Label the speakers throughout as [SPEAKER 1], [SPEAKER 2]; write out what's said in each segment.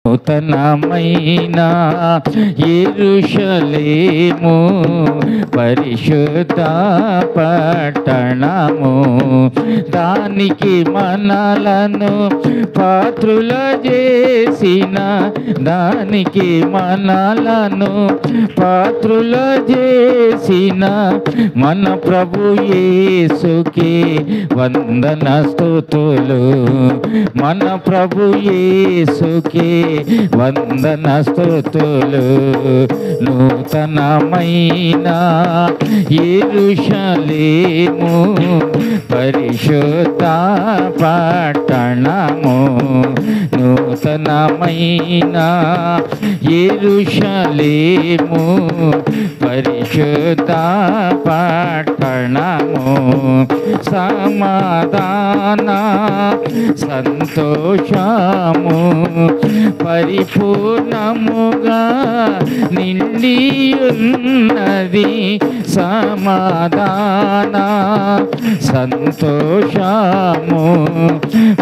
[SPEAKER 1] నూతనమైన యెరూషలేము పరిశుద్ధ పట్టణము, దానికి మనలను పాత్రుల చేసిన, దానికి మనలను పాత్రుల చేసిన మన ప్రభు యేసుకే వందన స్తుతులు, మన ప్రభు యేసుకే వందన స్తుతులు. నూతనమైన యెరూషలేము పరిశుద్ధ పట్టణము, నూతనమైన యెరూషలేము పరిశుద్ధ పట్టణము, సమాధాన సంతోషము పరిపూర్ణముగా నిండి ఉన్నది, సమాధాన సంతోషము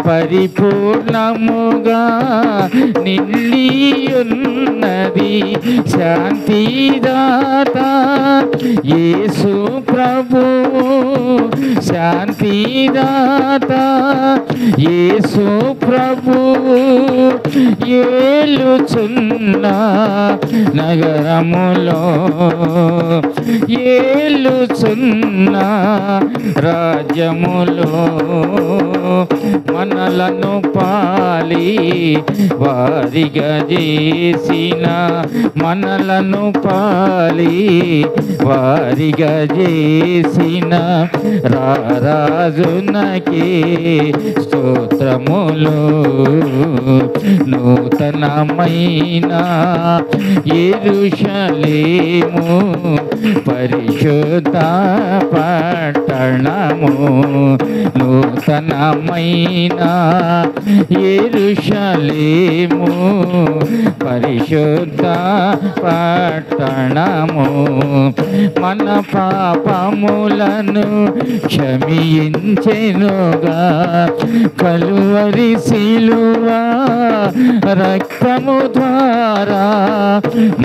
[SPEAKER 1] పరిపూర్ణముగా నిండి ఉన్నది. శాంతిదాత యేసు ప్రభు, శాంతిదాత యేసు ప్రభు ఏలుచున్న నగరములో, ఏలుచున్న రాజ్యములో మనలను పాలి వారిగా చేసిన, మనలను పాలి వారిగా చేసిన రారాజునకే స్తోత్రములు. నూతనమైన యెరూషలేము పరిశుద్ధ పట్టణము, నూతనమైన యెరూషలేము పరిశుద్ధ పట్టణము, మన పాపములను క్షమించెనుగా కలువరి సిలువ రక్తము ద్వారా,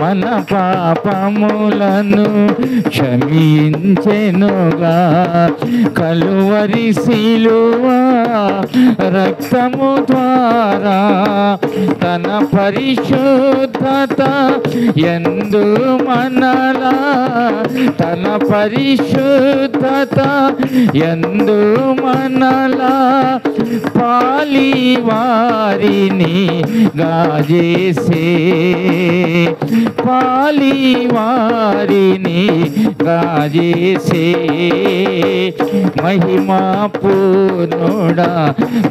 [SPEAKER 1] మన పాపములను క్షమించెనుగా కలువరి సిలువ రక్తము ద్వారా, తన పరిశుద్ధత యందు మనలా, తన పరిశుద్ధత యందు మనలా పాలి వారిని గాజేసే, పాలి వారిని గాజేసే. మహిమా పూర్ణుడా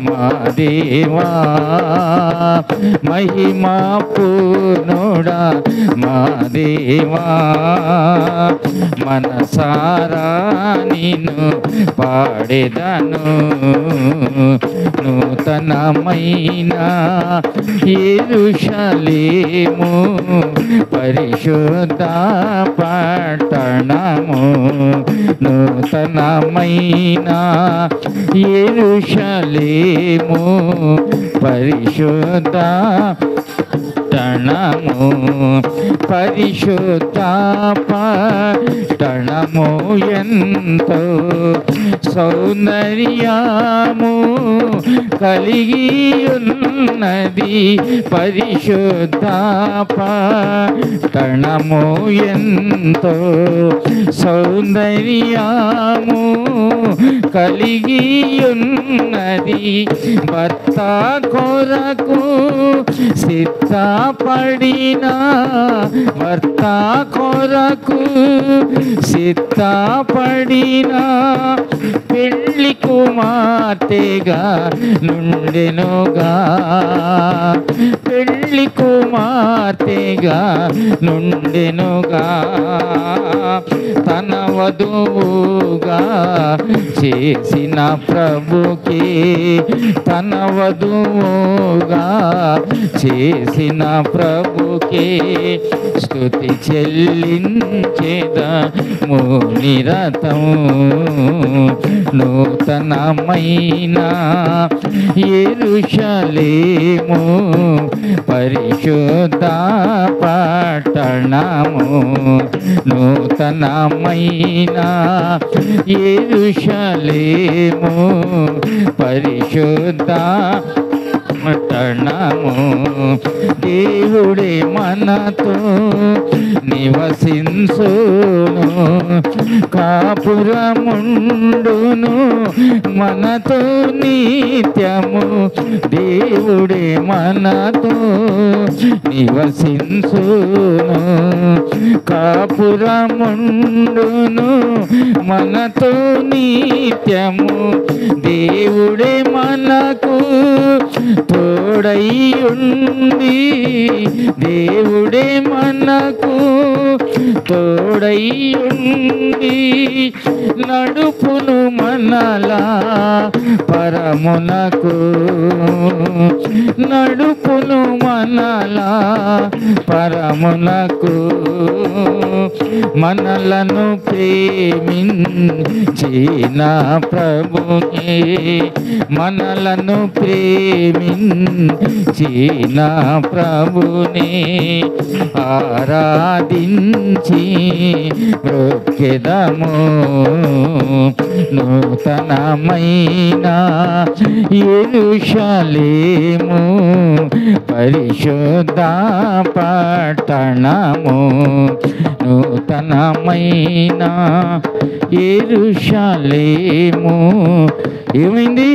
[SPEAKER 1] మా దేవా, మహిమా పూర్ణుడా మా దేవా, మనసారా నిన్ను పాడెదను. నూతనమైన యెరూషలేము పరిశుద్ధ పట్టణము, నూతనమైన యెరూషలేము పరిశుద్ధ పట్టణము, పరిశుద్ధ పట్టణము ఎంతో సౌందర్యము కలిగి ఉన్నది, పరిశుద్ధ పట్టణము ఎంతో సౌందర్యము కలిగి ఉన్నది. భర్త కొరకు సిద్ధపడిన, భర్త కొరకు సిద్ధపడిన పెళ్లి కుమార్తెగా నుండెనుగా, పెళ్లి కుమార్తెగా నుండెనుగా, తన వధువుగా చేసిన ప్రభుకి, తన వధువుగా చేసిన ప్రభుకి స్తుతి చెల్లించెదము నిరతం. నూతనమైన యెరూషలేము పరిశుద్ధ పట్టణము నూతనమైన యెరూషలేము పరిశుద్ధ పట్టణము దేవుడే మనతో నివసించును కాపురముండును మనతో నిత్యము దేవుడే మనతో నివసించును కాపురముండును మనతో నిత్యము దేవుడే మనకు తోడై ఉండి దేవుడే మనకు తోడై ఉండి నడుపును మనలా పరమునకు నడుపును మనలా పరమునకు మనలను ప్రేమించిన ప్రభునే మనలను ప్రేమించిన ప్రభునే ఆరాధించి బ్రొక్కెదము నూతనమైన యెరూషలేము పరిశుద్ధ పట్టణము నూతనమైన యెరూషలేము ఏమైంది?